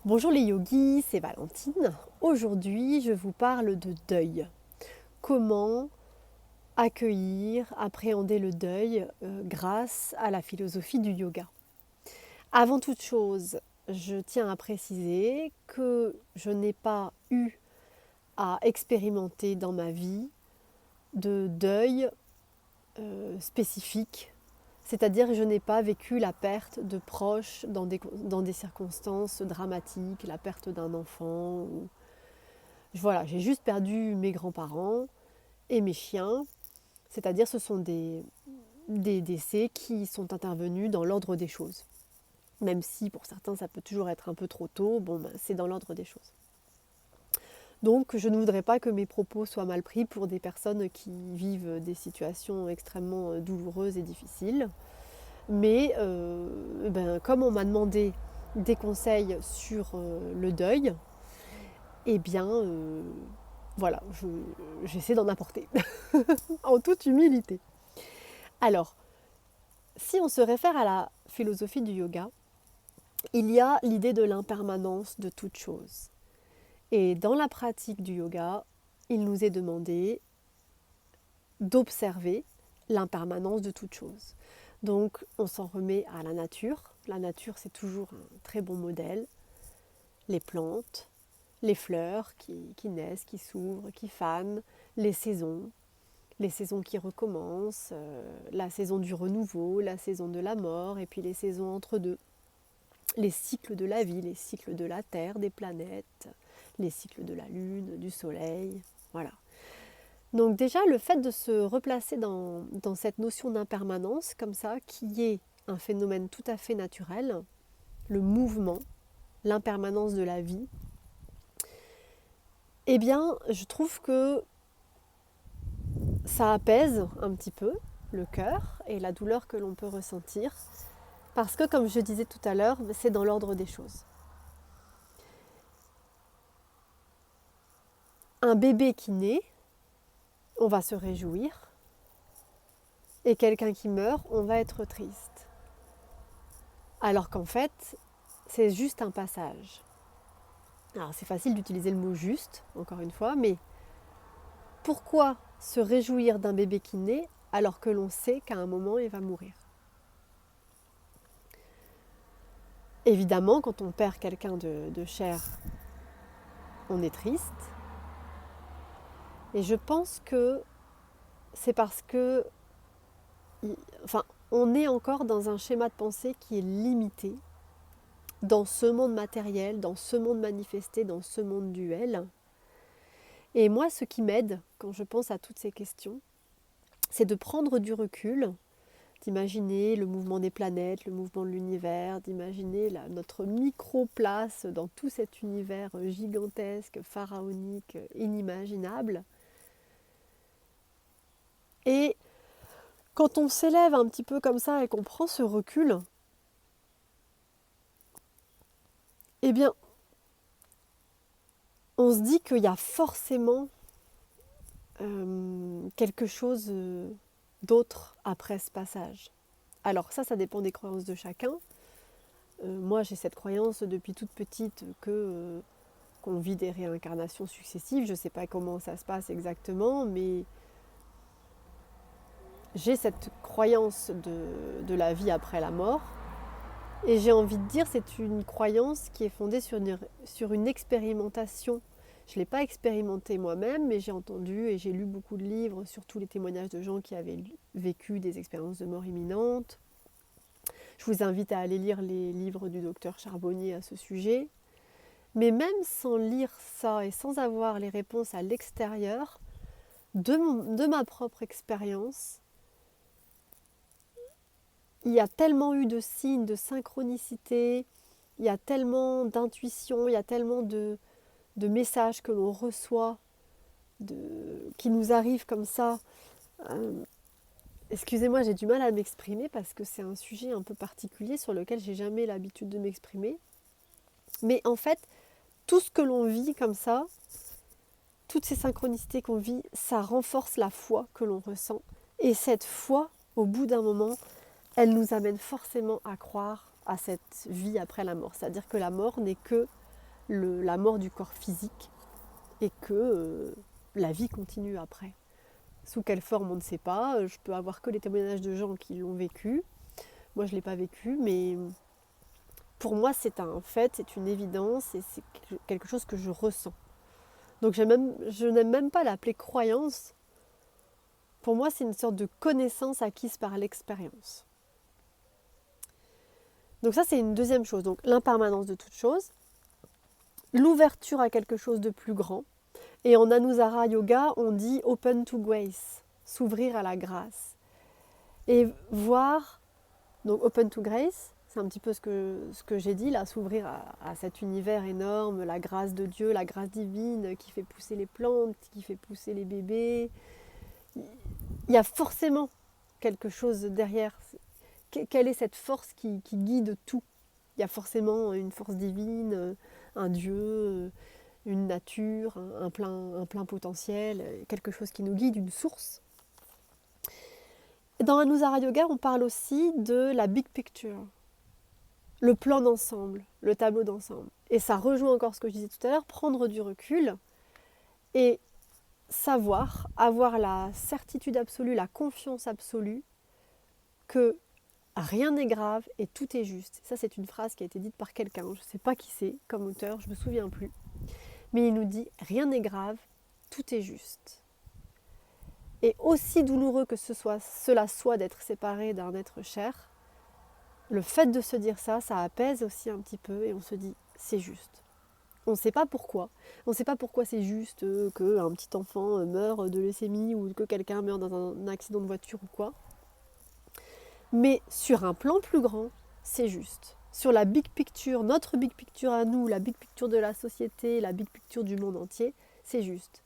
Bonjour les yogis, c'est Valentine. Aujourd'hui, je vous parle de deuil. Comment accueillir, appréhender le deuil grâce à la philosophie du yoga. Avant toute chose, je tiens à préciser que je n'ai pas eu à expérimenter dans ma vie de deuil spécifique. C'est-à-dire que je n'ai pas vécu la perte de proches dans des circonstances dramatiques, la perte d'un enfant. Voilà, j'ai juste perdu mes grands-parents et mes chiens. C'est-à-dire ce sont des décès qui sont intervenus dans l'ordre des choses. Même si pour certains ça peut toujours être un peu trop tôt, c'est dans l'ordre des choses. Donc je ne voudrais pas que mes propos soient mal pris pour des personnes qui vivent des situations extrêmement douloureuses et difficiles. Mais comme on m'a demandé des conseils sur le deuil, eh bien voilà, j'essaie d'en apporter en toute humilité. Alors, si on se réfère à la philosophie du yoga, il y a l'idée de l'impermanence de toute chose. Et dans la pratique du yoga, il nous est demandé d'observer l'impermanence de toute chose. Donc on s'en remet à la nature. La nature, c'est toujours un très bon modèle. Les plantes, les fleurs qui naissent, qui s'ouvrent, qui fanent, les saisons qui recommencent, la saison du renouveau, la saison de la mort, et puis les saisons entre deux. Les cycles de la vie, les cycles de la Terre, des planètes, les cycles de la Lune, du Soleil, voilà. Donc déjà, le fait de se replacer dans cette notion d'impermanence, comme ça, qui est un phénomène tout à fait naturel, le mouvement, l'impermanence de la vie, eh bien, je trouve que ça apaise un petit peu le cœur et la douleur que l'on peut ressentir, parce que, comme je disais tout à l'heure, c'est dans l'ordre des choses. Un bébé qui naît, on va se réjouir, et quelqu'un qui meurt, on va être triste. Alors qu'en fait, c'est juste un passage. Alors c'est facile d'utiliser le mot juste, encore une fois, mais pourquoi se réjouir d'un bébé qui naît alors que l'on sait qu'à un moment il va mourir? Évidemment, quand on perd quelqu'un de cher, on est triste. Et je pense que c'est parce que, on est encore dans un schéma de pensée qui est limité dans ce monde matériel, dans ce monde manifesté, dans ce monde duel. Et moi, ce qui m'aide quand je pense à toutes ces questions, c'est de prendre du recul, d'imaginer le mouvement des planètes, le mouvement de l'univers, d'imaginer notre micro-place dans tout cet univers gigantesque, pharaonique, inimaginable. Et quand on s'élève un petit peu comme ça et qu'on prend ce recul, eh bien, on se dit qu'il y a forcément quelque chose d'autre après ce passage. Alors ça dépend des croyances de chacun. Moi, j'ai cette croyance depuis toute petite qu'on vit des réincarnations successives. Je ne sais pas comment ça se passe exactement, mais j'ai cette croyance de la vie après la mort. Et j'ai envie de dire, c'est une croyance qui est fondée sur une expérimentation. Je ne l'ai pas expérimenté moi-même, mais j'ai entendu et j'ai lu beaucoup de livres sur tous les témoignages de gens qui avaient vécu des expériences de mort imminente. Je vous invite à aller lire les livres du docteur Charbonnier à ce sujet. Mais même sans lire ça et sans avoir les réponses à l'extérieur de ma propre expérience, il y a tellement eu de signes, de synchronicité, il y a tellement d'intuition, il y a tellement de messages que l'on reçoit, qui nous arrivent comme ça. Excusez-moi, j'ai du mal à m'exprimer parce que c'est un sujet un peu particulier sur lequel j'ai jamais l'habitude de m'exprimer. Mais en fait, tout ce que l'on vit comme ça, toutes ces synchronicités qu'on vit, ça renforce la foi que l'on ressent. Et cette foi, au bout d'un moment, elle nous amène forcément à croire à cette vie après la mort. C'est-à-dire que la mort n'est que la mort du corps physique et que la vie continue après. Sous quelle forme, on ne sait pas. Je peux avoir que les témoignages de gens qui l'ont vécu. Moi, je ne l'ai pas vécu, mais pour moi, c'est un fait, c'est une évidence et c'est quelque chose que je ressens. Donc je n'aime même pas l'appeler croyance. Pour moi, c'est une sorte de connaissance acquise par l'expérience. Donc ça, c'est une deuxième chose. Donc l'impermanence de toute chose, l'ouverture à quelque chose de plus grand. Et en Anusara Yoga, on dit open to grace, s'ouvrir à la grâce. Et voir, donc open to grace, c'est un petit peu ce que j'ai dit là, s'ouvrir à cet univers énorme, la grâce de Dieu, la grâce divine qui fait pousser les plantes, qui fait pousser les bébés. Il y a forcément quelque chose derrière. Quelle est cette force qui guide tout? Il y a forcément une force divine, un Dieu, une nature, un plein potentiel, quelque chose qui nous guide, une source. Dans Anusara Yoga, on parle aussi de la big picture, le plan d'ensemble, le tableau d'ensemble. Et ça rejoint encore ce que je disais tout à l'heure, prendre du recul et savoir, avoir la certitude absolue, la confiance absolue que rien n'est grave et tout est juste. Ça, c'est une phrase qui a été dite par quelqu'un, je ne sais pas qui c'est comme auteur, je ne me souviens plus. Mais il nous dit « rien n'est grave, tout est juste ». Et aussi douloureux que cela soit d'être séparé d'un être cher, le fait de se dire ça, ça apaise aussi un petit peu et on se dit « c'est juste ». On ne sait pas pourquoi. On ne sait pas pourquoi c'est juste qu'un petit enfant meure de leucémie ou que quelqu'un meurt dans un accident de voiture ou quoi. Mais sur un plan plus grand, c'est juste. Sur la big picture, notre big picture à nous, la big picture de la société, la big picture du monde entier, c'est juste.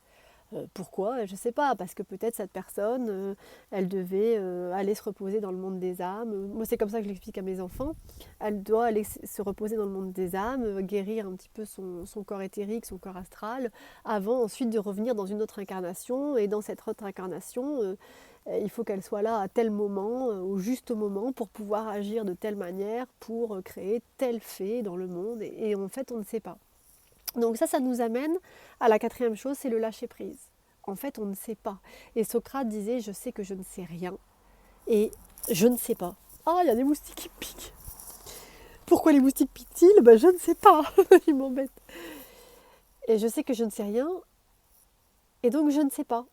Pourquoi? Je ne sais pas, parce que peut-être cette personne, elle devait aller se reposer dans le monde des âmes. Moi, c'est comme ça que je l'explique à mes enfants. Elle doit aller se reposer dans le monde des âmes, guérir un petit peu son corps éthérique, son corps astral, avant ensuite de revenir dans une autre incarnation. Et dans cette autre incarnation, il faut qu'elle soit là à tel moment, au juste moment, pour pouvoir agir de telle manière, pour créer tel fait dans le monde. Et en fait, on ne sait pas. Donc ça nous amène à la quatrième chose, c'est le lâcher-prise. En fait, on ne sait pas. Et Socrate disait, je sais que je ne sais rien. Et je ne sais pas. Ah, il y a des moustiques qui piquent. Pourquoi les moustiques piquent-ils? Je ne sais pas. Ils m'embêtent. Et je sais que je ne sais rien. Et donc, je ne sais pas.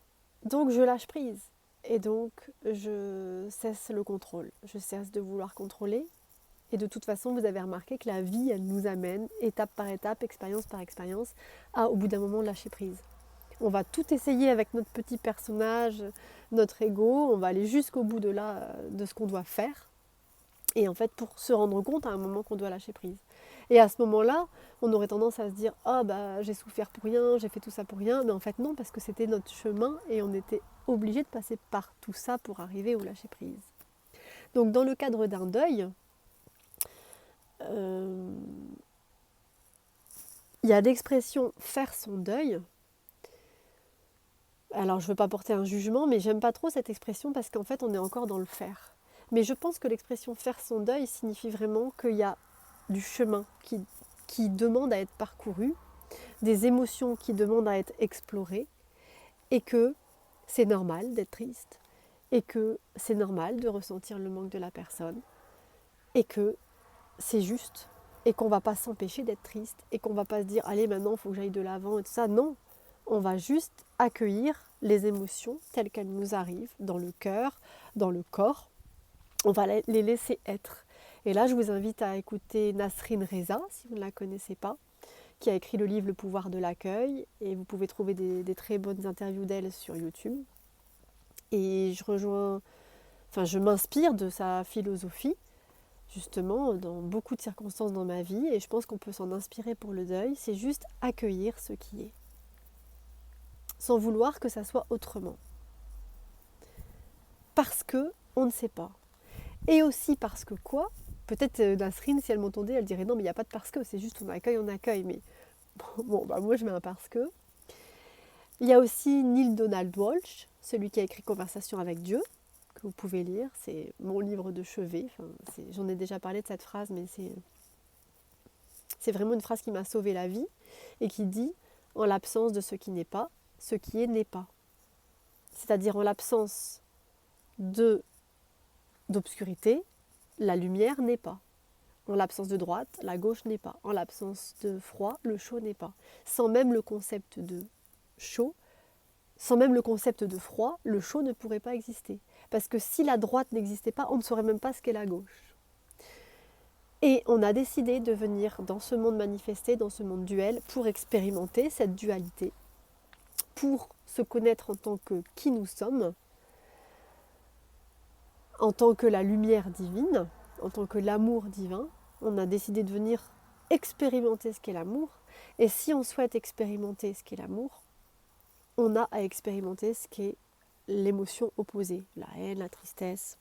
Donc, je lâche prise. Et donc, je cesse le contrôle. Je cesse de vouloir contrôler. Et de toute façon, vous avez remarqué que la vie, elle nous amène, étape par étape, expérience par expérience, à, au bout d'un moment, lâcher prise. On va tout essayer avec notre petit personnage, notre ego, on va aller jusqu'au bout de ce qu'on doit faire. Et en fait, pour se rendre compte à un moment qu'on doit lâcher prise. Et à ce moment-là, on aurait tendance à se dire « Ah, j'ai souffert pour rien, j'ai fait tout ça pour rien ». Mais en fait, non, parce que c'était notre chemin et on était obligé de passer par tout ça pour arriver au lâcher prise. Donc, dans le cadre d'un deuil, il y a l'expression faire son deuil. Alors je ne veux pas porter un jugement, mais j'aime pas trop cette expression parce qu'en fait on est encore dans le faire. Mais je pense que l'expression faire son deuil signifie vraiment qu'il y a du chemin qui demande à être parcouru, des émotions qui demandent à être explorées, et que c'est normal d'être triste, et que c'est normal de ressentir le manque de la personne, et que c'est juste, et qu'on ne va pas s'empêcher d'être triste, et qu'on ne va pas se dire « allez, maintenant, il faut que j'aille de l'avant » et tout ça. Non, on va juste accueillir les émotions telles qu'elles nous arrivent, dans le cœur, dans le corps. On va les laisser être. Et là, je vous invite à écouter Nasrin Reza, si vous ne la connaissez pas, qui a écrit le livre Le pouvoir de l'accueil, et vous pouvez trouver des très bonnes interviews d'elle sur YouTube. Et je m'inspire de sa philosophie, justement, dans beaucoup de circonstances dans ma vie, et je pense qu'on peut s'en inspirer pour le deuil, c'est juste accueillir ce qui est, sans vouloir que ça soit autrement. Parce que on ne sait pas. Et aussi parce que quoi? Peut-être Nasrin, si elle m'entendait, elle dirait non, mais il n'y a pas de parce que, c'est juste on accueille. Mais moi je mets un parce que. Il y a aussi Neale Donald Walsch, celui qui a écrit Conversation avec Dieu, que vous pouvez lire, c'est mon livre de chevet. J'en ai déjà parlé de cette phrase, mais c'est vraiment une phrase qui m'a sauvé la vie. et qui dit « en l'absence de ce qui n'est pas, ce qui est n'est pas ». C'est-à-dire en l'absence d'obscurité, la lumière n'est pas. En l'absence de droite, la gauche n'est pas. En l'absence de froid, le chaud n'est pas. Sans même le concept de chaud, sans même le concept de froid, le chaud ne pourrait pas exister. Parce que si la droite n'existait pas, on ne saurait même pas ce qu'est la gauche. Et on a décidé de venir dans ce monde manifesté, dans ce monde duel, pour expérimenter cette dualité, pour se connaître en tant que qui nous sommes, en tant que la lumière divine, en tant que l'amour divin. On a décidé de venir expérimenter ce qu'est l'amour. Et si on souhaite expérimenter ce qu'est l'amour, on a à expérimenter ce qu'est l'émotion opposée, la haine, la tristesse.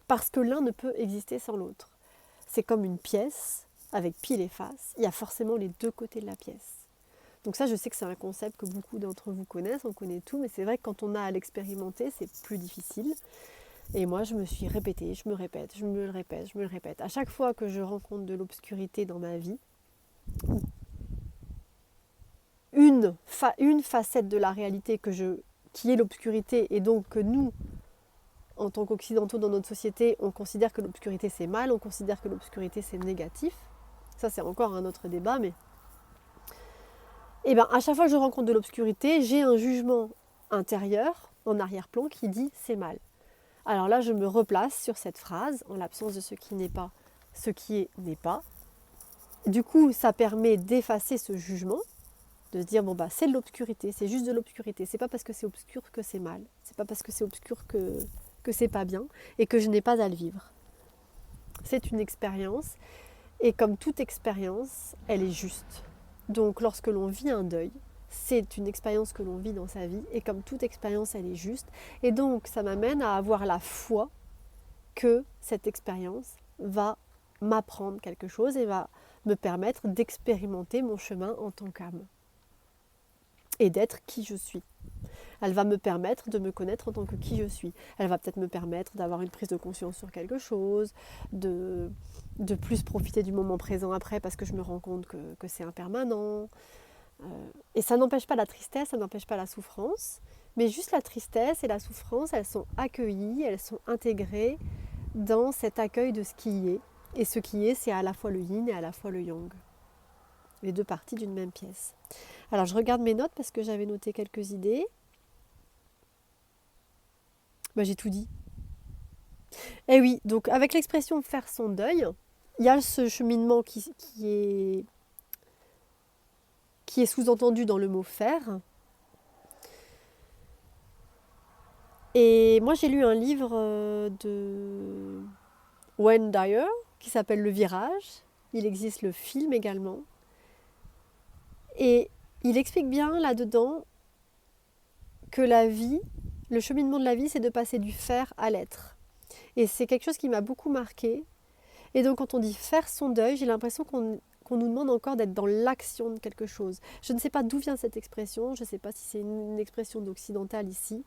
Parce que l'un ne peut exister sans l'autre. C'est comme une pièce avec pile et face. Il y a forcément les deux côtés de la pièce. Donc ça, je sais que c'est un concept que beaucoup d'entre vous connaissent, on connaît tout, mais c'est vrai que quand on a à l'expérimenter, c'est plus difficile. Et moi, je me suis répétée, je me répète, je me le répète, je me le répète. À chaque fois que je rencontre de l'obscurité dans ma vie, une facette de la réalité qui est l'obscurité, et donc que nous, en tant qu'occidentaux dans notre société, on considère que l'obscurité c'est mal, on considère que l'obscurité c'est négatif. Ça, c'est encore un autre débat, mais... Et bien, à chaque fois que je rencontre de l'obscurité, j'ai un jugement intérieur, en arrière-plan, qui dit c'est mal. Alors là, je me replace sur cette phrase, en l'absence de ce qui n'est pas, ce qui est n'est pas. Du coup, ça permet d'effacer ce jugement, de se dire, bon bah c'est de l'obscurité, c'est juste de l'obscurité. C'est pas parce que c'est obscur que c'est mal. C'est pas parce que c'est obscur que c'est pas bien et que je n'ai pas à le vivre. C'est une expérience et comme toute expérience, elle est juste. Donc lorsque l'on vit un deuil, c'est une expérience que l'on vit dans sa vie et comme toute expérience, elle est juste. Et donc ça m'amène à avoir la foi que cette expérience va m'apprendre quelque chose et va me permettre d'expérimenter mon chemin en tant qu'âme et d'être qui je suis. Elle va me permettre de me connaître en tant que qui je suis. Elle va peut-être me permettre d'avoir une prise de conscience sur quelque chose, de plus profiter du moment présent après parce que je me rends compte que c'est impermanent. Et ça n'empêche pas la tristesse, ça n'empêche pas la souffrance, mais juste la tristesse et la souffrance, elles sont accueillies, elles sont intégrées dans cet accueil de ce qui est. Et ce qui est, c'est à la fois le yin et à la fois le yang. Les deux parties d'une même pièce. Alors je regarde mes notes parce que j'avais noté quelques idées. J'ai tout dit. Et oui, donc avec l'expression faire son deuil, il y a ce cheminement qui est sous-entendu dans le mot faire. Et moi j'ai lu un livre de Wayne Dyer qui s'appelle Le Virage. Il existe le film également. Et il explique bien là-dedans que la vie, le cheminement de la vie, c'est de passer du faire à l'être. Et c'est quelque chose qui m'a beaucoup marqué. Et donc quand on dit faire son deuil, j'ai l'impression qu'on nous demande encore d'être dans l'action de quelque chose. Je ne sais pas d'où vient cette expression, je ne sais pas si c'est une expression d'occidental ici,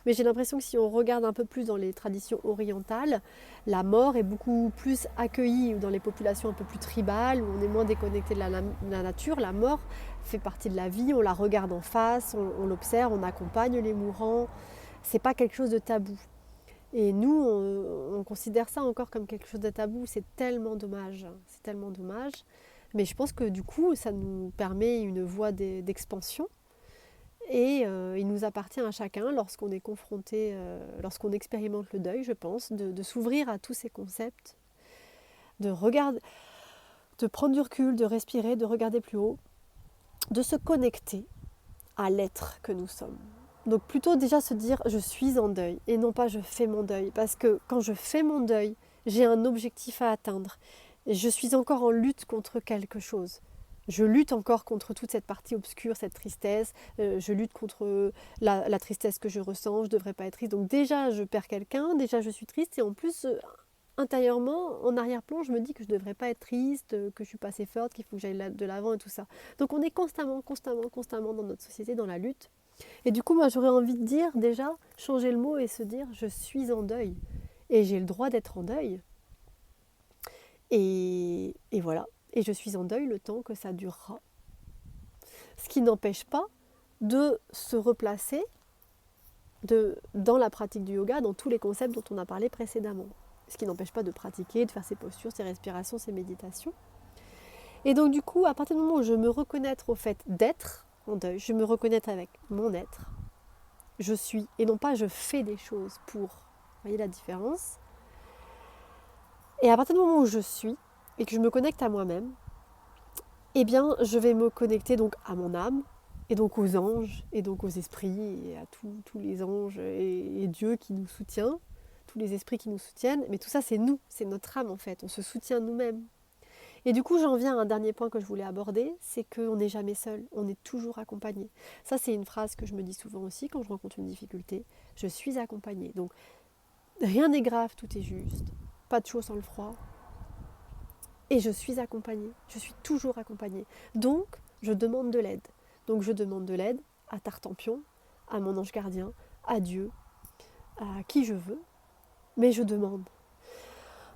mais j'ai l'impression que si on regarde un peu plus dans les traditions orientales, la mort est beaucoup plus accueillie dans les populations un peu plus tribales, où on est moins déconnecté de la nature. La mort fait partie de la vie, on la regarde en face, on l'observe, on accompagne les mourants. C'est pas quelque chose de tabou. Et nous, on considère ça encore comme quelque chose de tabou. C'est tellement dommage. C'est tellement dommage. Mais je pense que du coup, ça nous permet une voie d'expansion. Et il nous appartient à chacun, lorsqu'on est confronté, lorsqu'on expérimente le deuil, je pense, de s'ouvrir à tous ces concepts, de prendre du recul, de respirer, de regarder plus haut, de se connecter à l'être que nous sommes. Donc plutôt déjà se dire je suis en deuil et non pas je fais mon deuil. Parce que quand je fais mon deuil, j'ai un objectif à atteindre. Et je suis encore en lutte contre quelque chose. Je lutte encore contre toute cette partie obscure, cette tristesse. Je lutte contre la tristesse que je ressens. Je ne devrais pas être triste. Donc déjà je perds quelqu'un, déjà je suis triste. Et en plus, intérieurement, en arrière-plan, je me dis que je ne devrais pas être triste, que je ne suis pas assez forte, qu'il faut que j'aille de l'avant et tout ça. Donc on est constamment dans notre société, dans la lutte. Et du coup, moi, j'aurais envie de dire, déjà, changer le mot et se dire, je suis en deuil. Et j'ai le droit d'être en deuil. Et voilà. et je suis en deuil le temps que ça durera. Ce qui n'empêche pas de se replacer dans la pratique du yoga, dans tous les concepts dont on a parlé précédemment. Ce qui n'empêche pas de pratiquer, de faire ses postures, ses respirations, ses méditations. Et donc du coup, à partir du moment où je me reconnais au fait d'être en deuil, je me reconnais avec mon être, je suis, et non pas je fais des choses pour. Vous voyez la différence? Et à partir du moment où je suis, et que je me connecte à moi-même, eh bien, je vais me connecter donc à mon âme, et donc aux anges, et donc aux esprits, et à tous les anges et Dieu qui nous soutient, tous les esprits qui nous soutiennent. Mais tout ça, c'est nous, c'est notre âme en fait, on se soutient nous-mêmes. Et du coup, j'en viens à un dernier point que je voulais aborder, c'est qu'on n'est jamais seul, on est toujours accompagné. Ça, c'est une phrase que je me dis souvent aussi quand je rencontre une difficulté. Je suis accompagnée. Donc, rien n'est grave, tout est juste. Pas de chaud sans le froid. Et je suis accompagnée. Je suis toujours accompagnée. Donc, je demande de l'aide. Donc, je demande de l'aide à Tartampion, à mon ange gardien, à Dieu, à qui je veux. Mais je demande.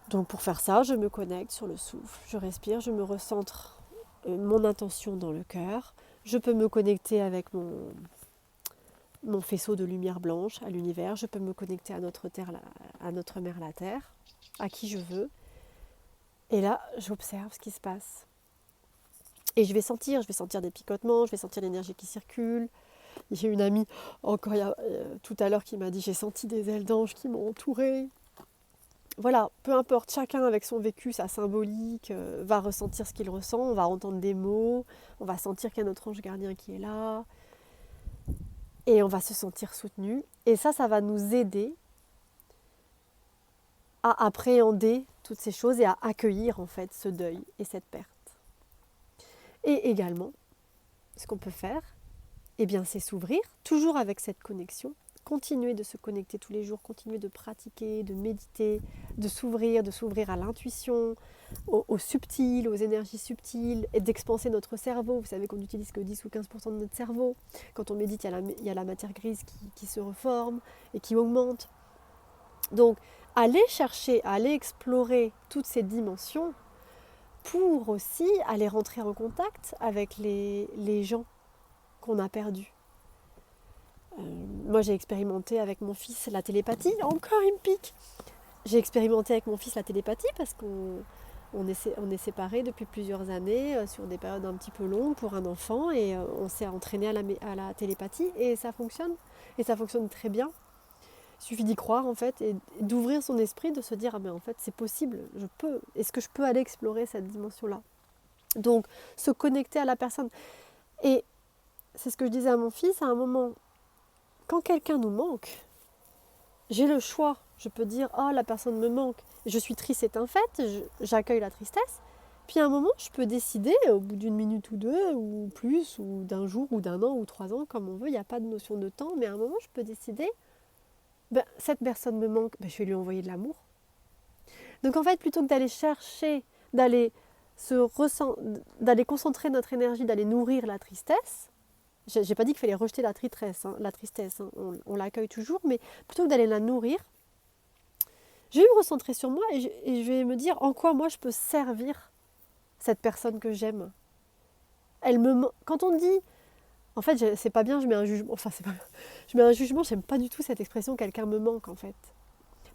Donc pour faire ça, je me connecte sur le souffle, je respire, je me recentre mon intention dans le cœur. Je peux me connecter avec mon faisceau de lumière blanche à l'univers. Je peux me connecter à notre terre, à notre mère la terre, à qui je veux. Et là, j'observe ce qui se passe. Et je vais sentir des picotements, je vais sentir l'énergie qui circule. J'ai une amie encore tout à l'heure qui m'a dit j'ai senti des ailes d'ange qui m'ont entourée. Voilà, peu importe, chacun avec son vécu, sa symbolique, va ressentir ce qu'il ressent, on va entendre des mots, on va sentir qu'il y a notre ange gardien qui est là, et on va se sentir soutenu. Et ça va nous aider à appréhender toutes ces choses et à accueillir en fait ce deuil et cette perte. Et également, ce qu'on peut faire, eh bien, c'est s'ouvrir, toujours avec cette connexion, continuer de se connecter tous les jours, continuer de pratiquer, de méditer, de s'ouvrir à l'intuition, au subtil, aux énergies subtiles, et d'expanser notre cerveau. Vous savez qu'on n'utilise que 10 ou 15% de notre cerveau. Quand on médite, il y a la matière grise qui se reforme et qui augmente. Donc, aller chercher, aller explorer toutes ces dimensions pour aussi aller rentrer en contact avec les gens qu'on a perdus. Moi, j'ai expérimenté avec mon fils la télépathie. Encore, il me pique. J'ai expérimenté avec mon fils la télépathie parce qu'on est séparés depuis plusieurs années sur des périodes un petit peu longues pour un enfant et on s'est entraîné à la télépathie et ça fonctionne. Et ça fonctionne très bien. Il suffit d'y croire en fait et d'ouvrir son esprit, de se dire ah mais en fait c'est possible, je peux. Est-ce que je peux aller explorer cette dimension-là? Donc se connecter à la personne. Et c'est ce que je disais à mon fils à un moment. Quand quelqu'un nous manque, j'ai le choix. Je peux dire « Ah, la personne me manque. Je suis triste, c'est un fait. J'accueille la tristesse. » Puis à un moment, je peux décider, au bout d'une minute ou deux, ou plus, ou d'un jour, ou d'un an, ou 3 ans, comme on veut. Il n'y a pas de notion de temps. Mais à un moment, je peux décider cette personne me manque, je vais lui envoyer de l'amour. Donc en fait, plutôt que d'aller chercher, d'aller concentrer notre énergie, d'aller nourrir la tristesse, j'ai pas dit qu'il fallait rejeter la tristesse, on l'accueille toujours, mais plutôt que d'aller la nourrir, je vais me recentrer sur moi et je vais me dire en quoi moi je peux servir cette personne que j'aime. Quand on dit, en fait c'est pas bien, je mets un jugement, je mets un jugement, j'aime pas du tout cette expression quelqu'un me manque en fait.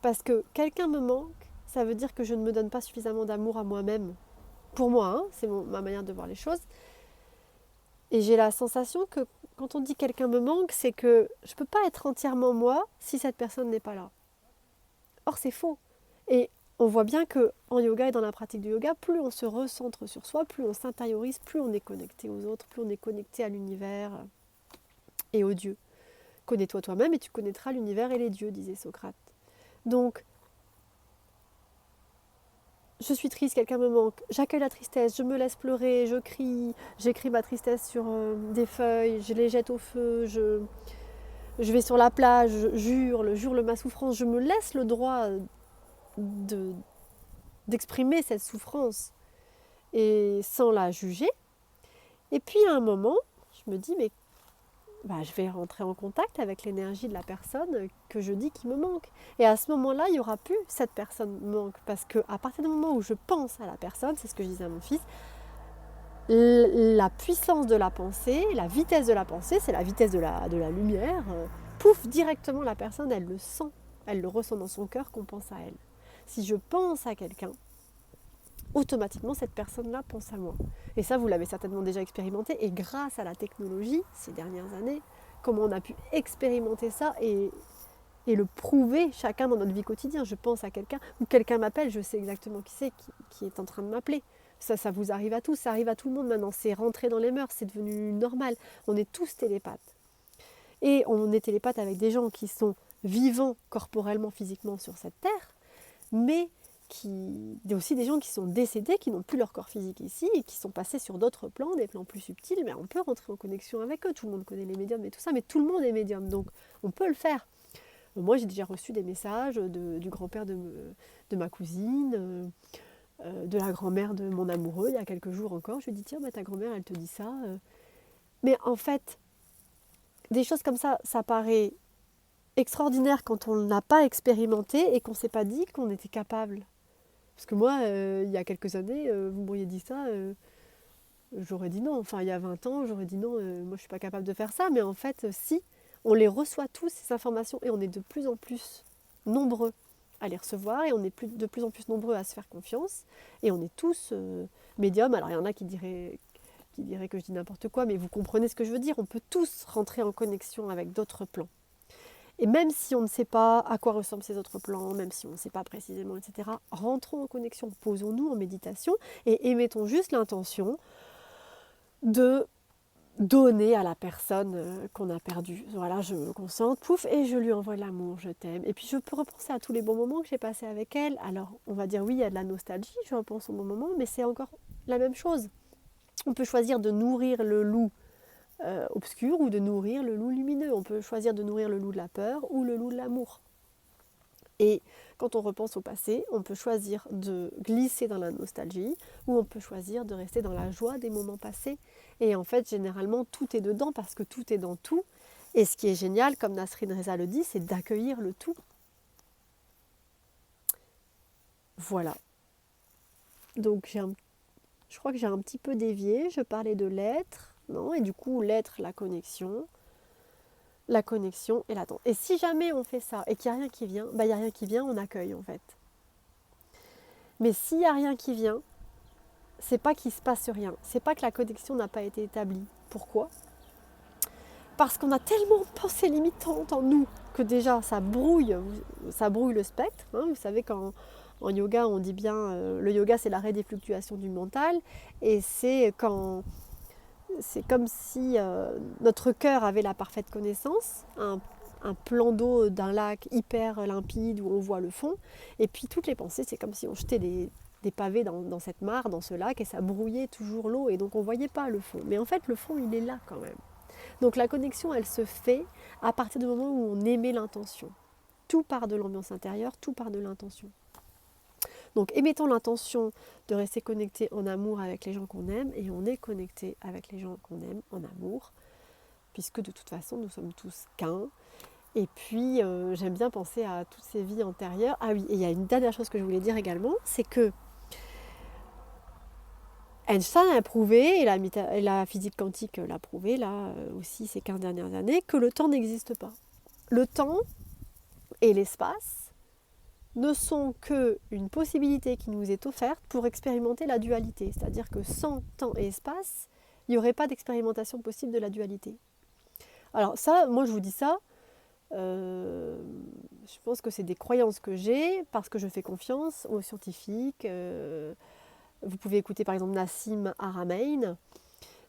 Parce que quelqu'un me manque, ça veut dire que je ne me donne pas suffisamment d'amour à moi-même. Pour moi, c'est ma manière de voir les choses. Et j'ai la sensation que quand on dit quelqu'un me manque, c'est que je ne peux pas être entièrement moi si cette personne n'est pas là. Or, c'est faux. Et on voit bien qu'en yoga et dans la pratique du yoga, plus on se recentre sur soi, plus on s'intériorise, plus on est connecté aux autres, plus on est connecté à l'univers et aux dieux. Connais-toi toi-même et tu connaîtras l'univers et les dieux, disait Socrate. Donc, je suis triste, quelqu'un me manque, j'accueille la tristesse, je me laisse pleurer, je crie, j'écris ma tristesse sur des feuilles, je les jette au feu, je vais sur la plage, j'hurle ma souffrance, je me laisse le droit d'exprimer cette souffrance et sans la juger. Et puis à un moment, je me dis je vais rentrer en contact avec l'énergie de la personne que je dis qui me manque. Et à ce moment-là, il n'y aura plus cette personne me manque. Parce qu'à partir du moment où je pense à la personne, c'est ce que je disais à mon fils, la puissance de la pensée, la vitesse de la pensée, c'est la vitesse de la lumière, pouf, directement la personne, elle le sent, elle le ressent dans son cœur qu'on pense à elle. Si je pense à quelqu'un, automatiquement cette personne-là pense à moi. Et ça, vous l'avez certainement déjà expérimenté, et grâce à la technologie, ces dernières années, comment on a pu expérimenter ça et le prouver chacun dans notre vie quotidienne. Je pense à quelqu'un, ou quelqu'un m'appelle, je sais exactement qui c'est qui est en train de m'appeler. Ça vous arrive à tous, ça arrive à tout le monde maintenant, c'est rentré dans les mœurs, c'est devenu normal. On est tous télépathes. Et on est télépathes avec des gens qui sont vivants corporellement, physiquement sur cette terre, mais il y a aussi des gens qui sont décédés, qui n'ont plus leur corps physique ici, et qui sont passés sur d'autres plans, des plans plus subtils, mais on peut rentrer en connexion avec eux. Tout le monde connaît les médiums et tout ça, mais tout le monde est médium, donc on peut le faire. Moi, j'ai déjà reçu des messages du grand-père de ma cousine, de la grand-mère de mon amoureux, il y a quelques jours encore. Je lui ai dit, tiens, ta grand-mère, elle te dit ça. Mais en fait, des choses comme ça paraît extraordinaire quand on n'a pas expérimenté et qu'on ne s'est pas dit qu'on était capable. Parce que moi, il y a quelques années, vous m'auriez dit ça, j'aurais dit non. Enfin, il y a 20 ans, j'aurais dit non, moi je ne suis pas capable de faire ça. Mais en fait, si, on les reçoit tous, ces informations, et on est de plus en plus nombreux à les recevoir, et on est de plus en plus nombreux à se faire confiance, et on est tous médiums. Alors, il y en a qui diraient que je dis n'importe quoi, mais vous comprenez ce que je veux dire. On peut tous rentrer en connexion avec d'autres plans. Et même si on ne sait pas à quoi ressemblent ces autres plans, même si on ne sait pas précisément, etc., rentrons en connexion, posons-nous en méditation et émettons juste l'intention de donner à la personne qu'on a perdue. Voilà, je me concentre, pouf, et je lui envoie de l'amour, je t'aime. Et puis je peux repenser à tous les bons moments que j'ai passés avec elle. Alors, on va dire oui, il y a de la nostalgie, je repense aux bons moments, mais c'est encore la même chose. On peut choisir de nourrir le loup obscur ou de nourrir le loup lumineux. On peut choisir de nourrir le loup de la peur ou le loup de l'amour. Et quand on repense au passé, on peut choisir de glisser dans la nostalgie ou on peut choisir de rester dans la joie des moments passés. Et en fait, généralement, tout est dedans parce que tout est dans tout. Et ce qui est génial, comme Nasrin Reza le dit, c'est d'accueillir le tout. Voilà. Donc, je crois que j'ai un petit peu dévié. Je parlais de l'être, non? Et du coup, l'être, la connexion et l'attente. Et si jamais on fait ça et qu'il n'y a rien qui vient, il n'y a rien qui vient, on accueille en fait. Mais s'il n'y a rien qui vient, c'est pas qu'il ne se passe rien. C'est pas que la connexion n'a pas été établie. Pourquoi? Parce qu'on a tellement de pensées limitantes en nous que déjà ça brouille le spectre. Hein. Vous savez qu'en yoga, on dit bien, le yoga c'est l'arrêt des fluctuations du mental. Et c'est comme si notre cœur avait la parfaite connaissance, un plan d'eau d'un lac hyper limpide où on voit le fond, et puis toutes les pensées, c'est comme si on jetait des pavés dans cette mare, dans ce lac, et ça brouillait toujours l'eau, et donc on ne voyait pas le fond. Mais en fait, le fond, il est là quand même. Donc la connexion, elle se fait à partir du moment où on émet l'intention. Tout part de l'ambiance intérieure, tout part de l'intention. Donc émettons l'intention de rester connecté en amour avec les gens qu'on aime, et on est connecté avec les gens qu'on aime en amour, puisque de toute façon nous sommes tous qu'un. Et puis j'aime bien penser à toutes ces vies antérieures. Ah oui, et il y a une dernière chose que je voulais dire également, c'est que Einstein a prouvé, et la physique quantique l'a prouvé là aussi ces 15 dernières années, que le temps n'existe pas. Le temps et l'espace ne sont qu'une possibilité qui nous est offerte pour expérimenter la dualité. C'est-à-dire que sans temps et espace, il n'y aurait pas d'expérimentation possible de la dualité. Alors ça, moi je vous dis ça, je pense que c'est des croyances que j'ai parce que je fais confiance aux scientifiques. Vous pouvez écouter par exemple Nassim Haramein.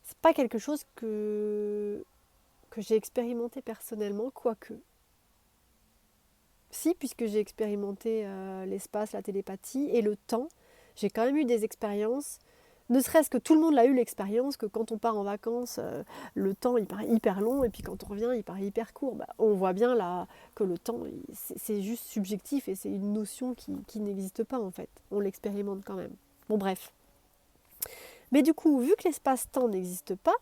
C'est pas quelque chose que j'ai expérimenté personnellement, quoique. Si, puisque j'ai expérimenté l'espace, la télépathie et le temps, j'ai quand même eu des expériences, ne serait-ce que tout le monde l'a eu l'expérience, que quand on part en vacances, le temps il paraît hyper long et puis quand on revient il paraît hyper court. On voit bien là que le temps c'est juste subjectif et c'est une notion qui n'existe pas en fait. On l'expérimente quand même. Bon bref. Mais du coup, vu que l'espace-temps n'existe pas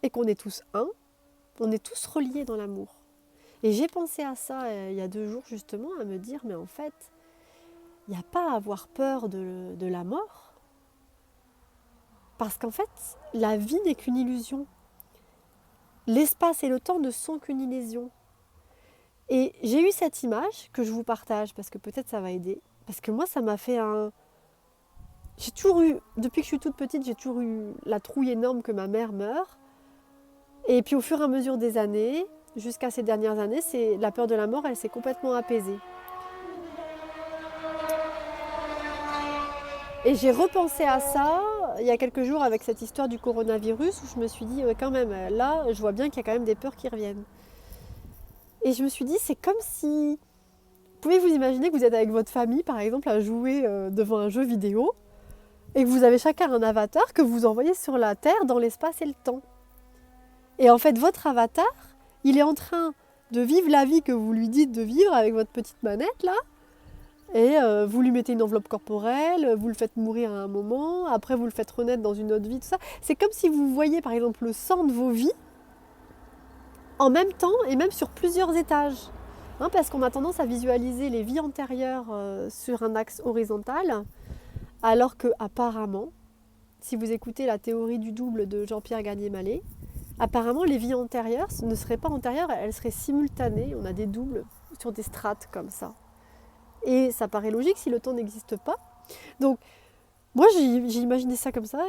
et qu'on est tous un, on est tous reliés dans l'amour. Et j'ai pensé à ça il y a 2 jours justement, à me dire, mais en fait, il n'y a pas à avoir peur de la mort. Parce qu'en fait, la vie n'est qu'une illusion. L'espace et le temps ne sont qu'une illusion. Et j'ai eu cette image que je vous partage parce que peut-être ça va aider. Parce que moi, ça m'a fait un... J'ai toujours eu, depuis que je suis toute petite, j'ai toujours eu la trouille énorme que ma mère meure. Et puis au fur et à mesure des années, jusqu'à ces dernières années, la peur de la mort, elle s'est complètement apaisée. Et j'ai repensé à ça il y a quelques jours avec cette histoire du coronavirus où je me suis dit, quand même, là, je vois bien qu'il y a quand même des peurs qui reviennent. Et je me suis dit, c'est comme si... Vous pouvez vous imaginer que vous êtes avec votre famille, par exemple, à jouer devant un jeu vidéo et que vous avez chacun un avatar que vous envoyez sur la Terre dans l'espace et le temps. Et en fait, votre avatar, il est en train de vivre la vie que vous lui dites de vivre avec votre petite manette, là. Et vous lui mettez une enveloppe corporelle, vous le faites mourir à un moment, après vous le faites renaître dans une autre vie, tout ça. C'est comme si vous voyiez, par exemple, le sang de vos vies en même temps et même sur plusieurs étages. Hein, parce qu'on a tendance à visualiser les vies antérieures sur un axe horizontal, alors que apparemment, si vous écoutez la théorie du double de Jean-Pierre Gagné-Mallet, apparemment les vies antérieures ne seraient pas antérieures, elles seraient simultanées. On a des doubles sur des strates comme ça. Et ça paraît logique si le temps n'existe pas. Donc, moi j'ai imaginé ça comme ça,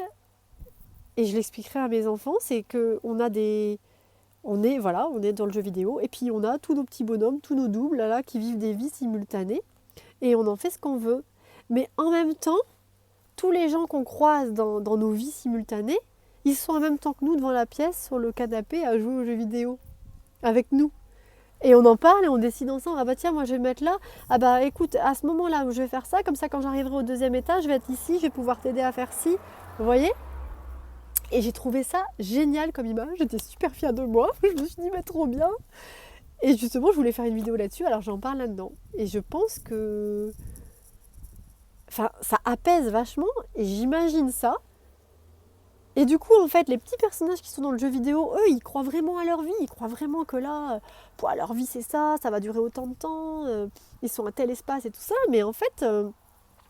et je l'expliquerai à mes enfants, c'est qu'on a des... On est dans le jeu vidéo, et puis on a tous nos petits bonhommes, tous nos doubles là, qui vivent des vies simultanées, et on en fait ce qu'on veut. Mais en même temps, tous les gens qu'on croise dans nos vies simultanées, ils sont en même temps que nous devant la pièce, sur le canapé, à jouer aux jeux vidéo, avec nous. Et on en parle et on décide ensemble, ah bah tiens, moi je vais me mettre là, ah bah écoute, à ce moment-là, je vais faire ça, comme ça quand j'arriverai au deuxième étage, je vais être ici, je vais pouvoir t'aider à faire ci, vous voyez ? Et j'ai trouvé ça génial comme image, j'étais super fière de moi, je me suis dit, mais trop bien. Et justement, je voulais faire une vidéo là-dessus, alors j'en parle là-dedans. Et je pense que... Enfin, ça apaise vachement, et j'imagine ça. Et du coup, en fait, les petits personnages qui sont dans le jeu vidéo, eux, ils croient vraiment à leur vie. Ils croient vraiment que là, leur vie c'est ça va durer autant de temps, ils sont à tel espace et tout ça. Mais en fait,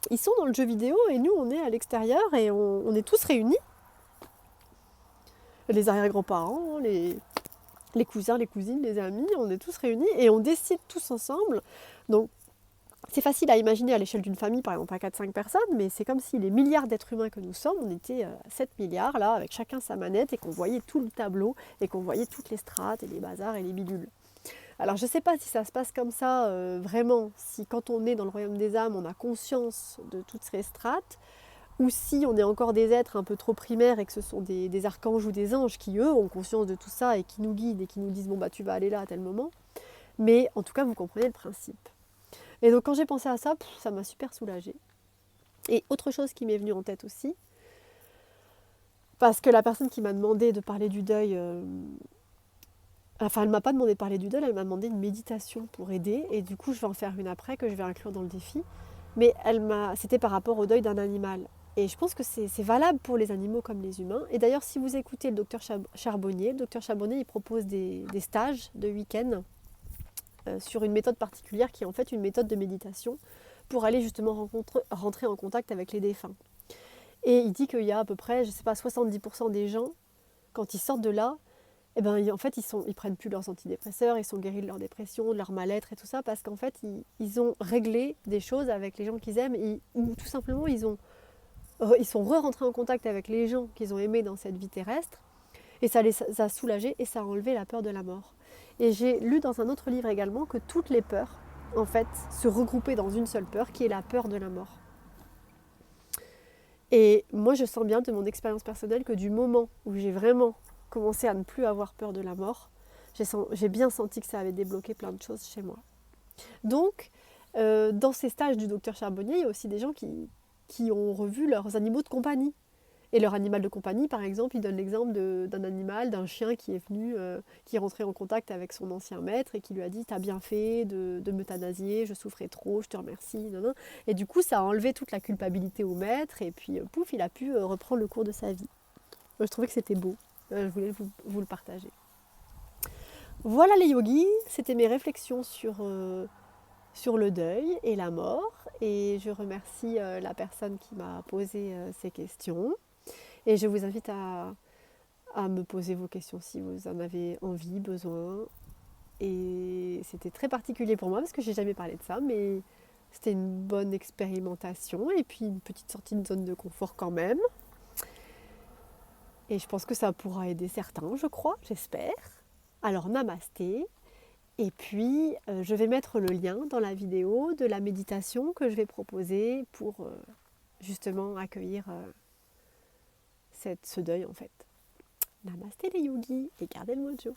ils sont dans le jeu vidéo et nous, on est à l'extérieur et on est tous réunis. Les arrière-grands-parents, les cousins, les cousines, les amis, on est tous réunis et on décide tous ensemble. Donc, c'est facile à imaginer à l'échelle d'une famille, par exemple à 4-5 personnes, mais c'est comme si les milliards d'êtres humains que nous sommes, on était 7 milliards, là, avec chacun sa manette, et qu'on voyait tout le tableau, et qu'on voyait toutes les strates, et les bazars, et les bidules. Alors je ne sais pas si ça se passe comme ça, vraiment, si quand on est dans le royaume des âmes, on a conscience de toutes ces strates, ou si on est encore des êtres un peu trop primaires, et que ce sont des archanges ou des anges qui, eux, ont conscience de tout ça, et qui nous guident, et qui nous disent, bon bah tu vas aller là à tel moment. Mais en tout cas, vous comprenez le principe. Et donc quand j'ai pensé à ça, ça m'a super soulagée. Et autre chose qui m'est venue en tête aussi, parce que la personne qui m'a demandé de parler du deuil, enfin elle ne m'a pas demandé de parler du deuil, elle m'a demandé une méditation pour aider, et du coup je vais en faire une après que je vais inclure dans le défi, mais c'était par rapport au deuil d'un animal. Et je pense que c'est valable pour les animaux comme les humains. Et d'ailleurs si vous écoutez le docteur Charbonnier, il propose des stages de week-end sur une méthode particulière qui est en fait une méthode de méditation pour aller justement rentrer en contact avec les défunts. Et il dit qu'il y a à peu près, je sais pas, 70% des gens, quand ils sortent de là, eh ben, en fait, ils prennent plus leurs antidépresseurs, ils sont guéris de leur dépression, de leur mal-être et tout ça, parce qu'en fait, ils ont réglé des choses avec les gens qu'ils aiment, ou tout simplement, ils sont re-rentrés en contact avec les gens qu'ils ont aimés dans cette vie terrestre, et ça les a soulagés, et ça a enlevé la peur de la mort. Et j'ai lu dans un autre livre également que toutes les peurs, en fait, se regroupaient dans une seule peur, qui est la peur de la mort. Et moi, je sens bien de mon expérience personnelle que du moment où j'ai vraiment commencé à ne plus avoir peur de la mort, j'ai bien senti que ça avait débloqué plein de choses chez moi. Donc, dans ces stages du docteur Charbonnier, il y a aussi des gens qui ont revu leurs animaux de compagnie. Et leur animal de compagnie, par exemple, il donne l'exemple d'un animal, d'un chien qui est venu, qui est rentré en contact avec son ancien maître et qui lui a dit « T'as bien fait de m'euthanasier, je souffrais trop, je te remercie. » Et du coup, ça a enlevé toute la culpabilité au maître et puis pouf, il a pu reprendre le cours de sa vie. Moi, je trouvais que c'était beau. Je voulais vous le partager. Voilà les yogis, c'était mes réflexions sur le deuil et la mort. Et je remercie la personne qui m'a posé ces questions. Et je vous invite à me poser vos questions si vous en avez envie, besoin. Et c'était très particulier pour moi parce que j'ai jamais parlé de ça, mais c'était une bonne expérimentation et puis une petite sortie de zone de confort quand même. Et je pense que ça pourra aider certains, je crois, j'espère. Alors namasté. Et puis je vais mettre le lien dans la vidéo de la méditation que je vais proposer pour justement accueillir ce deuil en fait. Namasté les yogis et gardez le mojo.